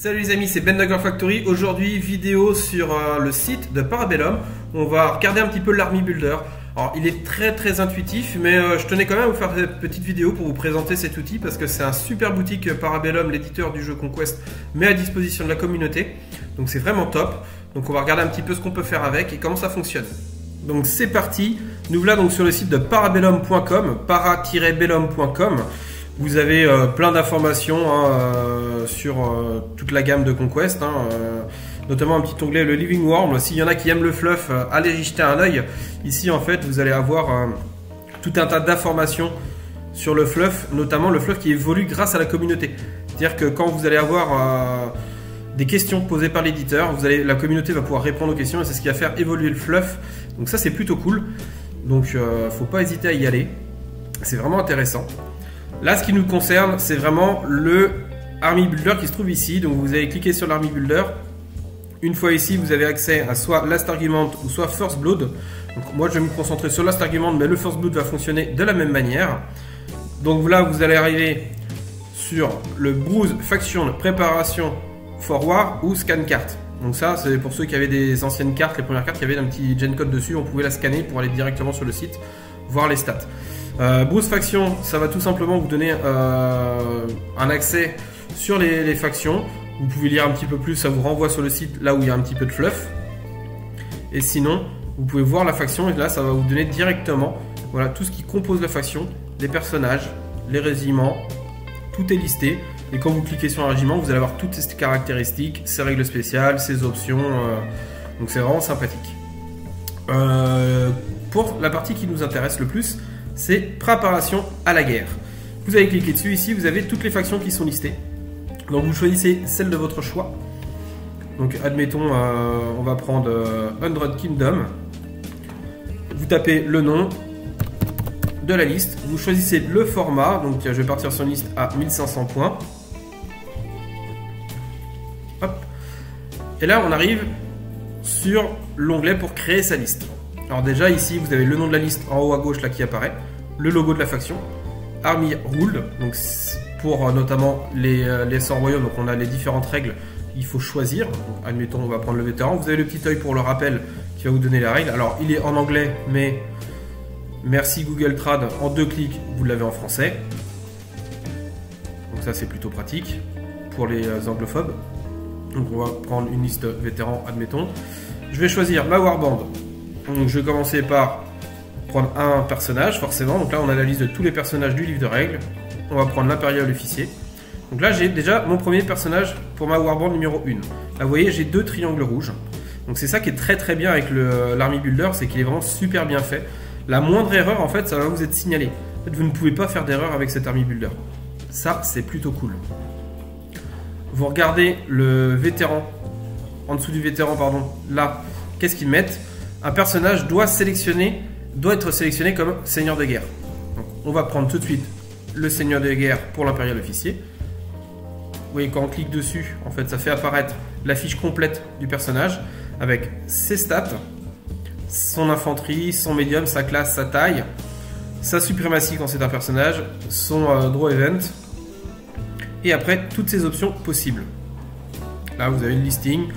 Salut les amis, c'est Ben Dagger Factory. Aujourd'hui, vidéo sur le site de Parabellum. On va regarder un petit peu l'Army Builder. Alors, il est très intuitif, mais je tenais quand même à vous faire cette petite vidéo pour vous présenter cet outil parce que c'est un super boutique que Parabellum, l'éditeur du jeu Conquest, met à disposition de la communauté. Donc c'est vraiment top. Donc on va regarder un petit peu ce qu'on peut faire avec et comment ça fonctionne. Donc c'est parti. Nous voilà donc sur le site de parabellum.com, para-bellum.com. Vous avez plein d'informations sur toute la gamme de Conquest, notamment un petit onglet le Living World. S'il y en a qui aiment le fluff, allez y jeter un œil. Ici en fait vous allez avoir tout un tas d'informations sur le fluff, notamment le fluff qui évolue grâce à la communauté. C'est-à-dire que quand vous allez avoir des questions posées par l'éditeur, la communauté va pouvoir répondre aux questions et c'est ce qui va faire évoluer le fluff. Donc ça c'est plutôt cool. Donc faut pas hésiter à y aller. C'est vraiment intéressant. Là, ce qui nous concerne, c'est vraiment le Army Builder qui se trouve ici. Donc, vous allez cliquer sur l'Army Builder. Une fois ici, vous avez accès à soit Last Argument ou soit First Blood. Donc, moi, je vais me concentrer sur Last Argument, mais le First Blood va fonctionner de la même manière. Donc là, vous allez arriver sur le Browse Faction Préparation for War ou Scan Carte. Donc ça, c'est pour ceux qui avaient des anciennes cartes, les premières cartes qui avaient un petit gen code dessus. On pouvait la scanner pour aller directement sur le site, voir les stats. Browse Faction, ça va tout simplement vous donner un accès sur les factions. Vous pouvez lire un petit peu plus, ça vous renvoie sur le site là où il y a un petit peu de fluff. Et sinon, vous pouvez voir la faction et là ça va vous donner directement voilà, tout ce qui compose la faction, les personnages, les régiments, tout est listé. Et quand vous cliquez sur un régiment, vous allez avoir toutes ses caractéristiques, ses règles spéciales, ses options. Donc c'est vraiment sympathique. Pour la partie qui nous intéresse le plus, c'est préparation à la guerre. Vous allez cliquer dessus, ici vous avez toutes les factions qui sont listées. Donc vous choisissez celle de votre choix. Donc admettons, on va prendre 100 Kingdom. Vous tapez le nom de la liste, vous choisissez le format, donc je vais partir sur une liste à 1500 points. Hop. Et là on arrive sur l'onglet pour créer sa liste. Alors déjà ici vous avez le nom de la liste en haut à gauche là qui apparaît, le logo de la faction, Army Rule, donc pour notamment les sorts royaumes, donc on a les différentes règles, il faut choisir. Donc, admettons on va prendre le vétéran, vous avez le petit œil pour le rappel qui va vous donner la règle. Alors il est en anglais mais merci Google Trad, en 2 clics vous l'avez en français. Donc ça c'est plutôt pratique pour les anglophobes. Donc on va prendre une liste vétéran admettons. Je vais choisir ma warband. Donc je vais commencer par prendre un personnage forcément. Donc là on a la liste de tous les personnages du livre de règles. On va prendre l'impérial officier. Donc là j'ai déjà mon premier personnage pour ma warband numéro 1. Là vous voyez j'ai 2 triangles rouges. Donc c'est ça qui est très bien avec l'Army Builder, c'est qu'il est vraiment super bien fait. La moindre erreur en fait ça va vous être signalé. En fait, vous ne pouvez pas faire d'erreur avec cet Army Builder. Ça c'est plutôt cool. Vous regardez le vétéran, en dessous du vétéran pardon, là qu'est-ce qu'ils mettent? Un personnage doit être sélectionné comme seigneur de guerre. Donc, on va prendre tout de suite le seigneur de guerre pour l'impérial officier. Vous voyez quand on clique dessus, en fait ça fait apparaître la fiche complète du personnage avec ses stats, son infanterie, son médium, sa classe, sa taille, sa suprématie quand c'est un personnage, son draw event et après toutes ses options possibles. Là vous avez le listing.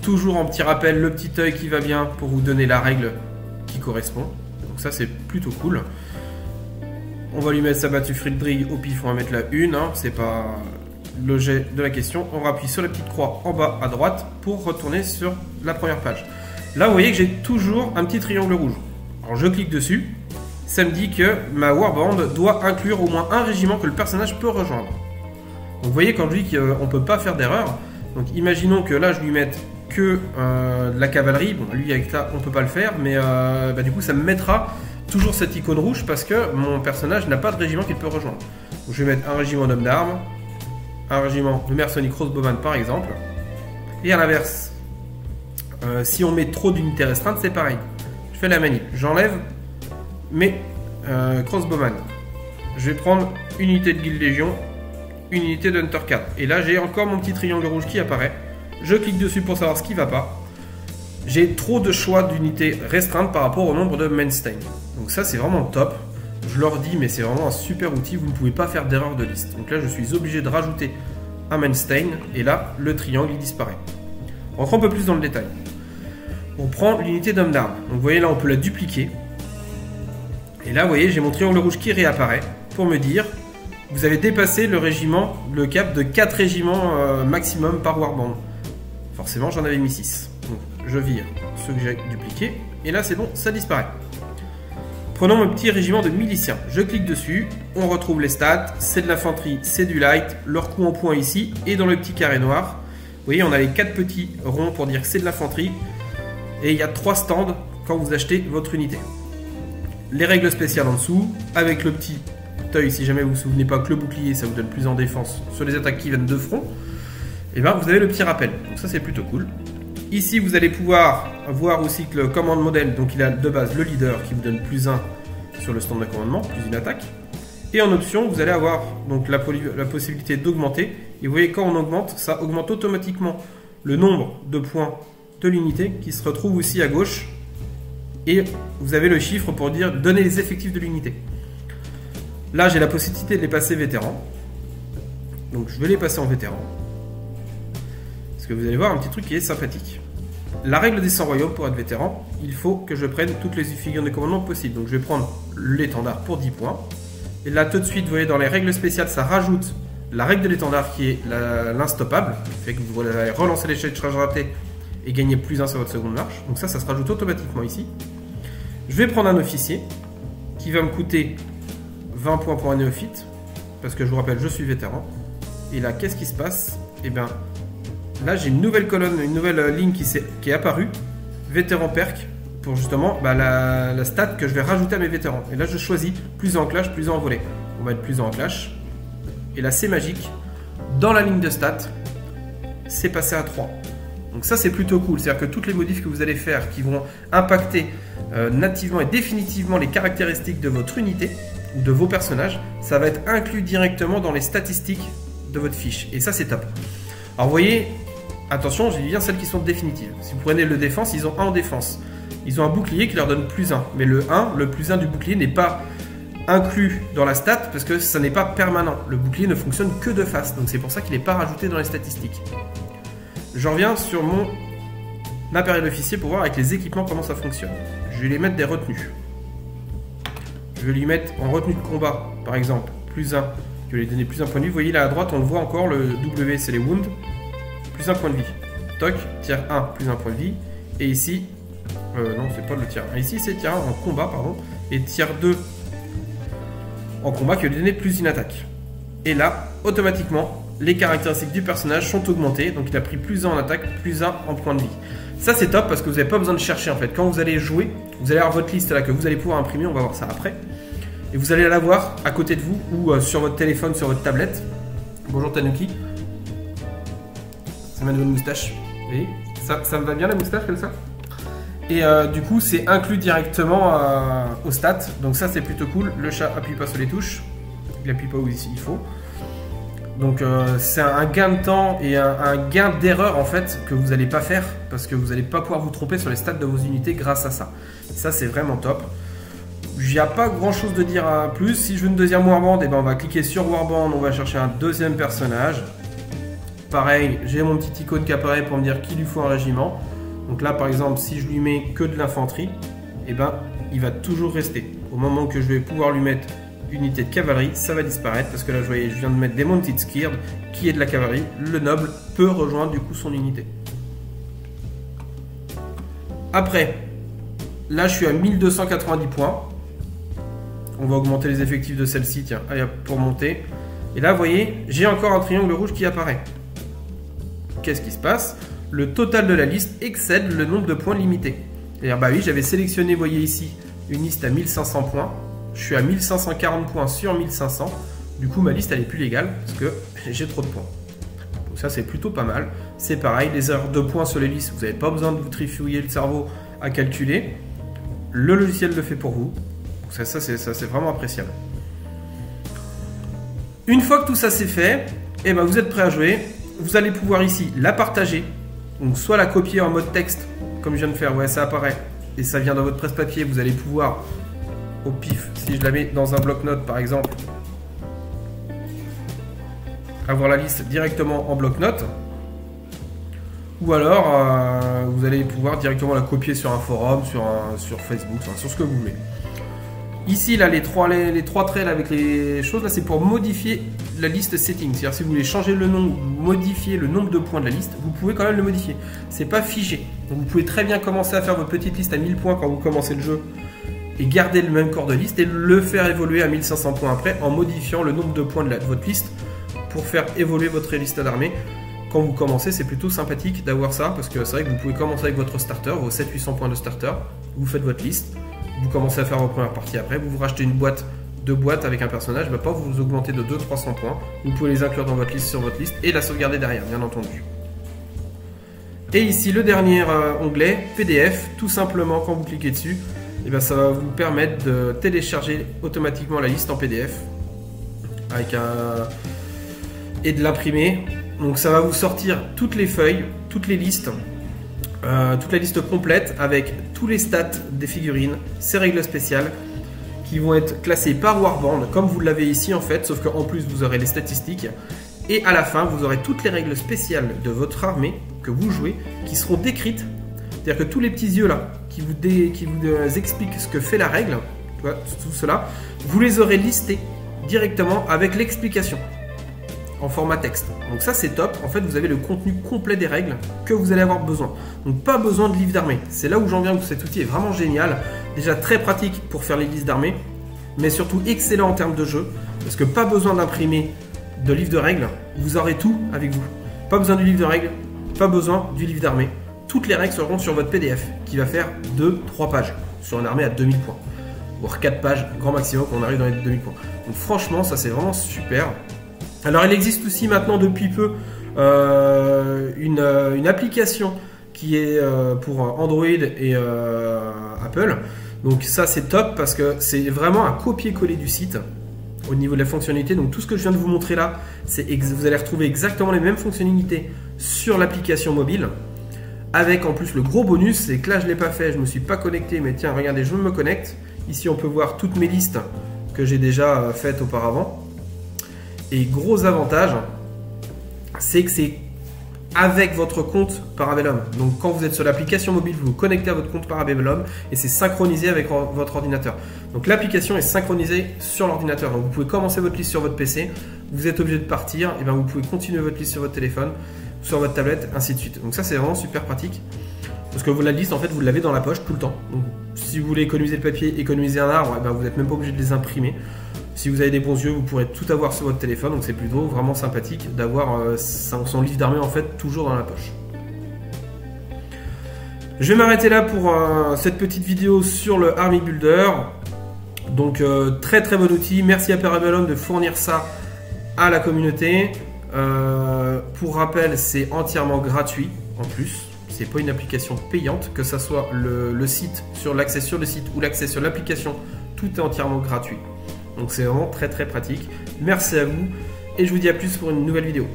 Toujours en petit rappel, le petit œil qui va bien pour vous donner la règle qui correspond. Donc ça c'est plutôt cool. On va lui mettre sa battue Friedrich au pif, on va mettre la 1, c'est pas l'objet de la question. On appuie sur la petite croix en bas à droite pour retourner sur la première page. Là vous voyez que j'ai toujours un petit triangle rouge. Alors je clique dessus, ça me dit que ma warband doit inclure au moins un régiment que le personnage peut rejoindre. Donc vous voyez quand je dis qu'on ne peut pas faire d'erreur, donc imaginons que là je lui mette que de la cavalerie, bon lui avec ça on peut pas le faire, mais du coup ça me mettra toujours cette icône rouge parce que mon personnage n'a pas de régiment qu'il peut rejoindre. Donc, je vais mettre un régiment d'hommes d'armes, un régiment de mercenaires crossbowman par exemple, et à l'inverse, si on met trop d'unités restreintes c'est pareil, je fais la manip, j'enlève mes crossbowman, je vais prendre une unité de guild légion, une unité d'hunter 4, et là j'ai encore mon petit triangle rouge qui apparaît. Je clique dessus pour savoir ce qui ne va pas. J'ai trop de choix d'unités restreintes par rapport au nombre de mainstay. Donc ça c'est vraiment top. Je leur dis mais c'est vraiment un super outil. Vous ne pouvez pas faire d'erreur de liste. Donc là je suis obligé de rajouter un main stain, et là, le triangle il disparaît. On rentre un peu plus dans le détail. On prend l'unité d'homme d'armes. Donc vous voyez là, on peut la dupliquer. Et là, vous voyez, j'ai mon triangle rouge qui réapparaît pour me dire, vous avez dépassé le régiment, le cap de 4 régiments maximum par warband. Forcément, j'en avais mis 6. Donc je vire ceux que j'ai dupliqués, et là c'est bon, ça disparaît. Prenons mon petit régiment de miliciens. Je clique dessus, on retrouve les stats, c'est de l'infanterie, c'est du light, leur coup en point ici, et dans le petit carré noir, vous voyez, on a les 4 petits ronds pour dire que c'est de l'infanterie, et il y a 3 stands quand vous achetez votre unité. Les règles spéciales en dessous, avec le petit œil, si jamais vous vous souvenez pas que le bouclier, ça vous donne plus en défense sur les attaques qui viennent de front, et bien vous avez le petit rappel, donc ça c'est plutôt cool. Ici, vous allez pouvoir voir aussi que le commande modèle, donc il a de base le leader qui vous donne plus 1 sur le stand de commandement, plus une attaque. Et en option, vous allez avoir donc la possibilité d'augmenter. Et vous voyez, quand on augmente, ça augmente automatiquement le nombre de points de l'unité qui se retrouve aussi à gauche. Et vous avez le chiffre pour dire donner les effectifs de l'unité. Là, j'ai la possibilité de les passer vétérans. Donc je vais les passer en vétéran. Parce que vous allez voir un petit truc qui est sympathique. La règle des 100 royaumes pour être vétéran, il faut que je prenne toutes les figures de commandement possibles. Donc je vais prendre l'étendard pour 10 points. Et là tout de suite, vous voyez dans les règles spéciales, ça rajoute la règle de l'étendard qui est l'instoppable. Qui fait que vous allez relancer l'échelle de charge ratée et gagner plus 1 sur votre seconde marche. Donc ça se rajoute automatiquement ici. Je vais prendre un officier qui va me coûter 20 points pour un néophyte. Parce que je vous rappelle, je suis vétéran. Et là, qu'est-ce qui se passe? Eh bien, là, j'ai une nouvelle colonne, une nouvelle ligne qui est apparue, vétéran perk, pour justement la stat que je vais rajouter à mes vétérans. Et là, je choisis plus en clash, plus en volet. On va être plus en clash. Et là, c'est magique. Dans la ligne de stats, c'est passé à 3. Donc ça, c'est plutôt cool. C'est-à-dire que toutes les modifs que vous allez faire qui vont impacter nativement et définitivement les caractéristiques de votre unité ou de vos personnages, ça va être inclus directement dans les statistiques de votre fiche. Et ça, c'est top. Alors, vous voyez... Attention, j'ai bien celles qui sont définitives. Si vous prenez le défense, ils ont 1 en défense. Ils ont un bouclier qui leur donne plus 1. Mais le plus 1 du bouclier n'est pas inclus dans la stat parce que ça n'est pas permanent. Le bouclier ne fonctionne que de face. Donc c'est pour ça qu'il n'est pas rajouté dans les statistiques. Je reviens sur mon impérial officier pour voir avec les équipements comment ça fonctionne. Je vais lui mettre des retenues. Je vais lui mettre en retenue de combat, par exemple, plus 1. Je vais lui donner plus 1 point de vie. Vous voyez là à droite, on le voit encore, le W c'est les wounds. Plus 1 point de vie. Toc, tier 1, plus 1 point de vie. Et ici, non, c'est pas le tier 1. Ici, c'est tier 1 en combat, pardon. Et tier 2 en combat qui va lui donner plus une attaque. Et là, automatiquement, les caractéristiques du personnage sont augmentées. Donc, il a pris plus 1 en attaque, plus 1 en point de vie. Ça, c'est top parce que vous n'avez pas besoin de chercher en fait. Quand vous allez jouer, vous allez avoir votre liste là que vous allez pouvoir imprimer. On va voir ça après. Et vous allez la voir à côté de vous ou sur votre téléphone, sur votre tablette. Bonjour Tanuki. Ma nouvelle moustache. Vous voyez, ça me va bien la moustache comme ça. Et du coup, c'est inclus directement au stat. Donc ça, c'est plutôt cool. Le chat appuie pas sur les touches. Il appuie pas où il faut. Donc c'est un gain de temps et un gain d'erreur en fait que vous n'allez pas faire parce que vous n'allez pas pouvoir vous tromper sur les stats de vos unités grâce à ça. Ça, c'est vraiment top. Il n'y a pas grand chose de dire à plus. Si je veux une deuxième warband, eh ben, on va cliquer sur warband. On va chercher un deuxième personnage. Pareil, j'ai mon petit icône qui apparaît pour me dire qu'il lui faut un régiment. Donc là, par exemple, si je lui mets que de l'infanterie, eh ben, il va toujours rester. Au moment que je vais pouvoir lui mettre une unité de cavalerie, ça va disparaître. Parce que là, je viens de mettre des Mounted Skird, qui est de la cavalerie. Le noble peut rejoindre du coup son unité. Après, là, je suis à 1290 points. On va augmenter les effectifs de celle-ci, tiens, allez, pour monter. Et là, vous voyez, j'ai encore un triangle rouge qui apparaît. Qu'est-ce qui se passe? Le total de la liste excède le nombre de points limité. C'est-à-dire, bah oui, j'avais sélectionné, vous voyez ici, une liste à 1500 points. Je suis à 1540 points sur 1500. Du coup, ma liste, elle est plus légale parce que j'ai trop de points. Donc ça, c'est plutôt pas mal. C'est pareil, les erreurs de points sur les listes, vous n'avez pas besoin de vous trifouiller le cerveau à calculer. Le logiciel le fait pour vous. Donc ça c'est vraiment appréciable. Une fois que tout ça c'est fait, et ben vous êtes prêt à jouer. Vous allez pouvoir ici la partager, donc soit la copier en mode texte, comme je viens de faire, ouais ça apparaît, et ça vient dans votre presse-papier, vous allez pouvoir, au pif, si je la mets dans un bloc-notes par exemple, avoir la liste directement en bloc-notes. Ou alors, vous allez pouvoir directement la copier sur un forum, sur Facebook, enfin, sur ce que vous voulez. Ici, là, les trois traits là, avec les choses, là, c'est pour modifier la liste setting. C'est-à-dire, si vous voulez changer le nom, modifier le nombre de points de la liste, vous pouvez quand même le modifier. C'est pas figé. Donc, vous pouvez très bien commencer à faire votre petite liste à 1000 points quand vous commencez le jeu et garder le même corps de liste et le faire évoluer à 1500 points après en modifiant le nombre de points de votre liste pour faire évoluer votre liste d'armée. Quand vous commencez, c'est plutôt sympathique d'avoir ça parce que c'est vrai que vous pouvez commencer avec votre starter, vos 700-800 points de starter, vous faites votre liste, vous commencez à faire vos premières parties après, vous rachetez une boîte, 2 boîtes avec un personnage, pas vous augmenter de 200-300 points, vous pouvez les inclure dans votre liste sur votre liste et la sauvegarder derrière, bien entendu. Et ici, le dernier onglet, PDF, tout simplement quand vous cliquez dessus, et bien, ça va vous permettre de télécharger automatiquement la liste en PDF avec et de l'imprimer. Donc ça va vous sortir toutes les feuilles, toutes les listes, toute la liste complète avec tous les stats des figurines, ces règles spéciales qui vont être classées par Warband comme vous l'avez ici en fait, sauf qu'en plus vous aurez les statistiques et à la fin vous aurez toutes les règles spéciales de votre armée que vous jouez qui seront décrites. C'est-à-dire que tous les petits yeux là qui vous expliquent ce que fait la règle, tu vois, tout cela, vous les aurez listés directement avec l'explication en format texte. Donc ça c'est top, en fait vous avez le contenu complet des règles que vous allez avoir besoin. Donc pas besoin de livre d'armée. C'est là où j'en viens, que cet outil est vraiment génial. Déjà très pratique pour faire les listes d'armée, mais surtout excellent en termes de jeu, parce que pas besoin d'imprimer de livre de règles, vous aurez tout avec vous. Pas besoin du livre de règles, pas besoin du livre d'armée. Toutes les règles seront sur votre PDF, qui va faire 2-3 pages, sur une armée à 2000 points. Voire 4 pages, grand maximum, quand on arrive dans les 2000 points. Donc franchement, ça c'est vraiment super. Alors il existe aussi maintenant depuis peu une application qui est pour Android et Apple. Donc ça c'est top parce que c'est vraiment un copier-coller du site au niveau de la fonctionnalité. Donc tout ce que je viens de vous montrer là, vous allez retrouver exactement les mêmes fonctionnalités sur l'application mobile. Avec en plus le gros bonus, c'est que là je ne l'ai pas fait, je ne me suis pas connecté, mais tiens regardez, je me connecte. Ici on peut voir toutes mes listes que j'ai déjà faites auparavant. Et gros avantage, c'est que c'est avec votre compte Parabellum. Donc quand vous êtes sur l'application mobile, vous vous connectez à votre compte Parabellum et c'est synchronisé avec votre ordinateur. Donc l'application est synchronisée sur l'ordinateur. Donc vous pouvez commencer votre liste sur votre PC, vous êtes obligé de partir, et bien vous pouvez continuer votre liste sur votre téléphone, sur votre tablette, ainsi de suite. Donc ça c'est vraiment super pratique. Parce que la liste en fait vous l'avez dans la poche tout le temps. Donc, si vous voulez économiser le papier, économiser un arbre, vous n'êtes même pas obligé de les imprimer. Si vous avez des bons yeux, vous pourrez tout avoir sur votre téléphone, donc c'est plutôt vraiment sympathique d'avoir son livre d'armée en fait toujours dans la poche. Je vais m'arrêter là pour cette petite vidéo sur le Army Builder. Donc très très bon outil, merci à Parabellum de fournir ça à la communauté. Pour rappel, c'est entièrement gratuit en plus. C'est pas une application payante, que ce soit le site, sur l'accès sur le site ou l'accès sur l'application, tout est entièrement gratuit. Donc c'est vraiment très très pratique. Merci à vous et je vous dis à plus pour une nouvelle vidéo.